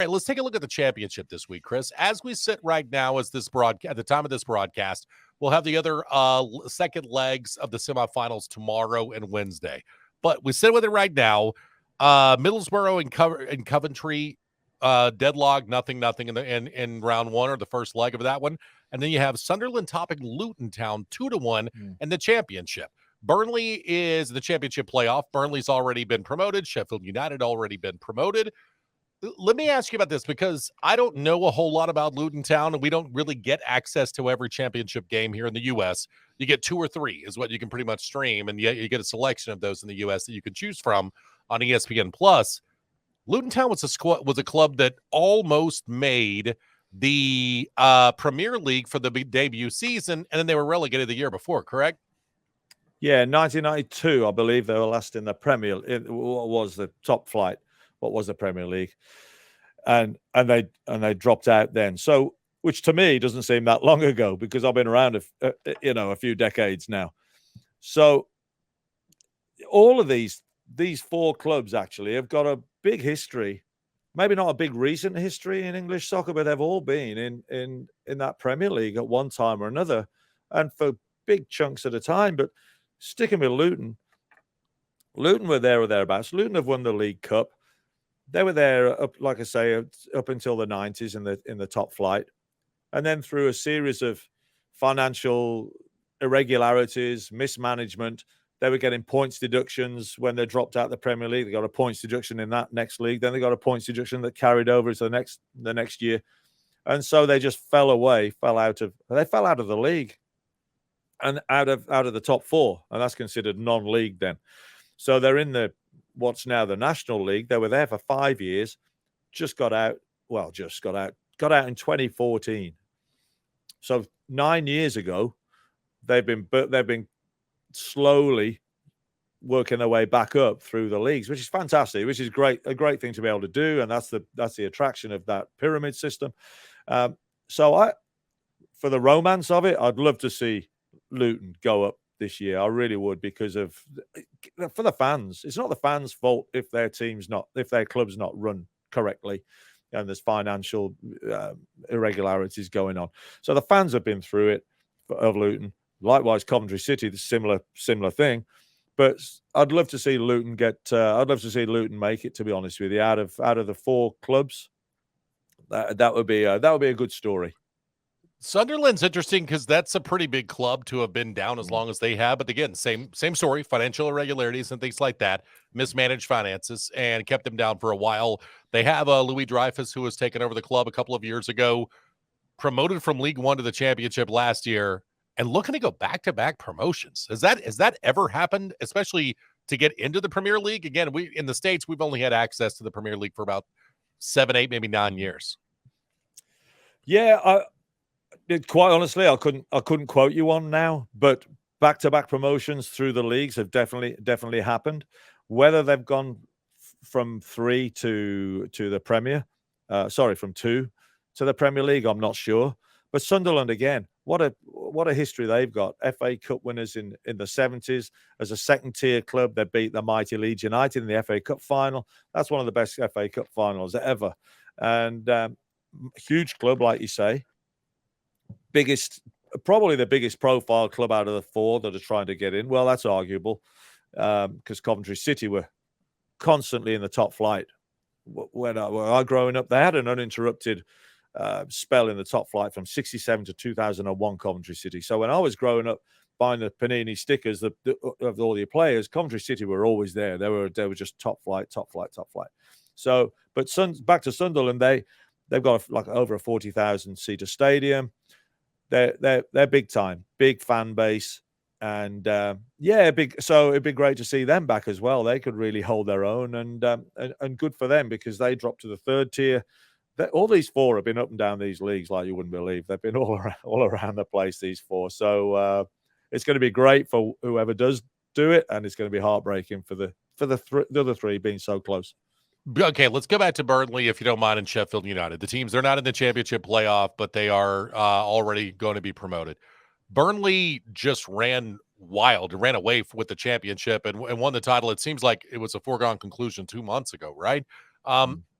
All right, let's take a look at the championship this week, Chris. As we sit right now, as this broadcast, at the time of this broadcast, we'll have the other second legs of the semifinals tomorrow and Wednesday. But we sit with it right now. Middlesbrough and Coventry deadlock, nothing in round one or the first leg of that one, and then you have Sunderland topping Luton Town 2-1 in the championship. Burnley is the championship playoff. Burnley's already been promoted. Sheffield United already been promoted. Let me ask you about this because I don't know a whole lot about Luton Town, and we don't really get access to every championship game here in the U.S. You get 2 or 3 is what you can pretty much stream, and you get a selection of those in the U.S. that you can choose from on ESPN+. Luton Town was a club that almost made the Premier League for the debut season, and then they were relegated the year before, correct? Yeah, 1992, I believe they were last in the Premier. What was the top flight? What was the Premier League? And they dropped out then. So, which to me doesn't seem that long ago because I've been around a few decades now. So, all of these 4 clubs actually have got a big history. Maybe not a big recent history in English soccer, but they've all been in that Premier League at one time or another, and for big chunks at a time. But sticking with Luton were there or thereabouts. Luton have won the League Cup. They were there, like I say, up until the 90s in the top flight. And then through a series of financial irregularities, mismanagement, they were getting points deductions when they dropped out the Premier League. They got a points deduction in that next league. Then they got a points deduction that carried over to the next year. And so they just fell out of the league and out of the top 4. And that's considered non-league then. So they're in what's now the National League. They were there for 5 years, got out in 2014. So 9 years ago, they've been slowly working their way back up through the leagues, which is fantastic, which is a great thing to be able to do. And that's the attraction of that pyramid system. So for the romance of it, I'd love to see Luton go up this year. I really would, because for the fans. It's not the fans' fault if their club's not run correctly and there's financial irregularities going on. So the fans have been through it of Luton. Likewise, Coventry City, the similar thing. But I'd love to see Luton make it, to be honest with you, out of the 4 clubs. That would be a good story. Sunderland's interesting because that's a pretty big club to have been down as long as they have. But again, same story, financial irregularities and things like that, mismanaged finances, and kept them down for a while. They have Louis Dreyfus, who was taken over the club a couple of years ago, promoted from League One to the championship last year, and looking to go back-to-back promotions. Has that ever happened, especially to get into the Premier League? Again, we in the States, we've only had access to the Premier League for about 7, 8, maybe 9 years. Yeah, quite honestly, I couldn't quote you on now, but back-to-back promotions through the leagues have definitely happened. Whether they've gone from 3 to the Premier, from 2 to the Premier League, I'm not sure. But Sunderland, again, what a history they've got. FA Cup winners in the 70s. As a second-tier club, they beat the mighty Leeds United in the FA Cup final. That's one of the best FA Cup finals ever. And huge club, like you say. Probably the biggest profile club out of the 4 that are trying to get in. Well, that's arguable because Coventry City were constantly in the top flight. When I was growing up, they had an uninterrupted spell in the top flight from 1967 to 2001, Coventry City. So when I was growing up, buying the Panini stickers of all your players, Coventry City were always there. They were just top flight. So, but back to Sunderland, they've got over a 40,000 seater stadium. They're big time, big fan base, and big. So it'd be great to see them back as well. They could really hold their own, and good for them because they dropped to the 3rd tier. All these 4 have been up and down these leagues like you wouldn't believe. They've been all around the place. These 4, so it's going to be great for whoever does do it, and it's going to be heartbreaking for the other 3 being so close. Okay, let's go back to Burnley, if you don't mind, and Sheffield United. The teams, they're not in the championship playoff, but they are already going to be promoted. Burnley just ran away with the championship and won the title. It seems like it was a foregone conclusion 2 months ago, right?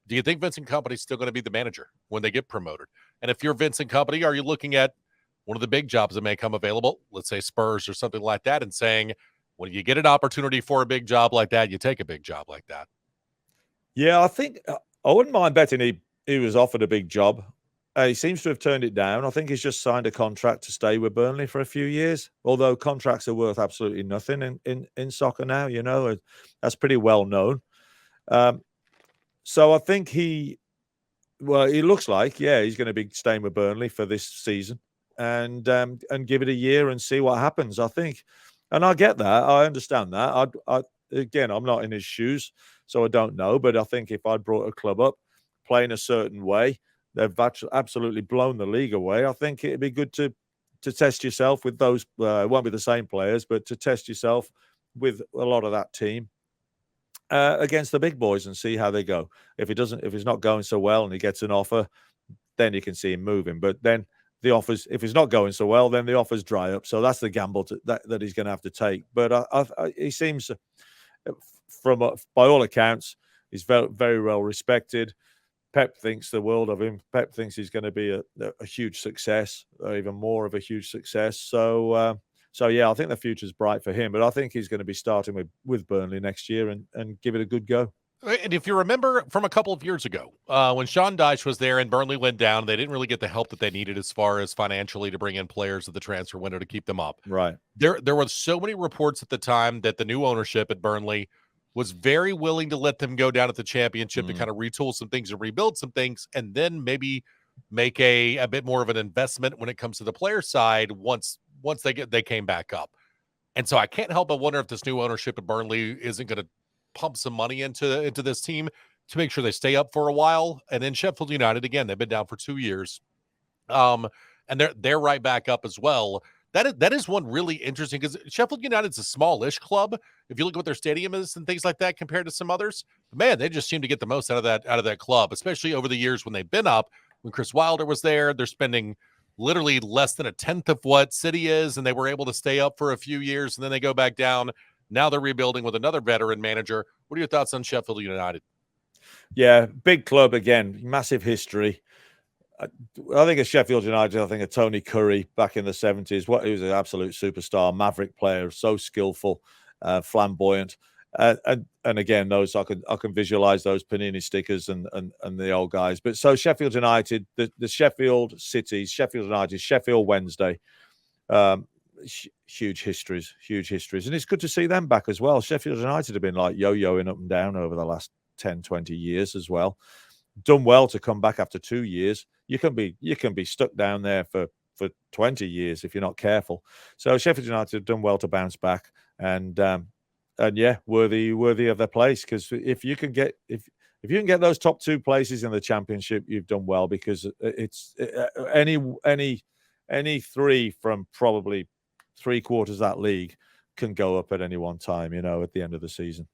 do you think Vincent Kompany's still going to be the manager when they get promoted? And if you're Vincent Kompany, are you looking at one of the big jobs that may come available, let's say Spurs or something like that, and saying, when you get an opportunity for a big job like that, you take a big job like that? Yeah, I think I wouldn't mind betting he was offered a big job. He seems to have turned it down. I think he's just signed a contract to stay with Burnley for a few years, although contracts are worth absolutely nothing in soccer now, that's pretty well known. So I think he looks like, he's going to be staying with Burnley for this season and give it a year and see what happens, I think. And I get that. I understand that. Again, I'm not in his shoes, so I don't know. But I think if I brought a club up playing a certain way, they've absolutely blown the league away. I think it'd be good to test yourself with those. It won't be the same players, but to test yourself with a lot of that team against the big boys and see how they go. If he's not going so well and he gets an offer, then you can see him moving. But then the offers, if he's not going so well, then the offers dry up. So that's the gamble that he's going to have to take. But he seems, by all accounts, he's very, very well respected. Pep thinks the world of him. Pep thinks he's going to be a huge success, or even more of a huge success. So yeah, I think the future's bright for him. But I think he's going to be starting with Burnley next year and give it a good go. And if you remember from a couple of years ago, when Sean Dyche was there and Burnley went down, they didn't really get the help that they needed as far as financially to bring in players at the transfer window to keep them up. Right. There were so many reports at the time that the new ownership at Burnley was very willing to let them go down at the championship to kind of retool some things and rebuild some things, and then maybe make a bit more of an investment when it comes to the player side once they came back up. And so I can't help but wonder if this new ownership at Burnley isn't going to pump some money into this team to make sure they stay up for a while. And then Sheffield United, again, they've been down for 2 years. And they're right back up as well. That is one really interesting, because Sheffield United's a smallish club. If you look at what their stadium is and things like that compared to some others, but man, they just seem to get the most out of that club, especially over the years when they've been up. When Chris Wilder was there, they're spending literally less than a tenth of what City is, and they were able to stay up for a few years, and then they go back down. Now they're rebuilding with another veteran manager. What are your thoughts on Sheffield United? Yeah, big club again, massive history. I think of Sheffield United, I think of Tony Curry back in the 70s. He was an absolute superstar, maverick player, so skillful, flamboyant. And again, those I can visualize those Panini stickers and the old guys. But so Sheffield United, the Sheffield cities, Sheffield United, Sheffield Wednesday, huge histories. And it's good to see them back as well. Sheffield United have been like yo-yoing up and down over the last 10, 20 years as well. Done well to come back after 2 years. You can be stuck down there for 20 years if you're not careful. So Sheffield United have done well to bounce back and yeah, worthy of their place, because if you can get those top 2 places in the championship, you've done well, because it's any 3 from probably 3/4 of that league can go up at any one time, at the end of the season.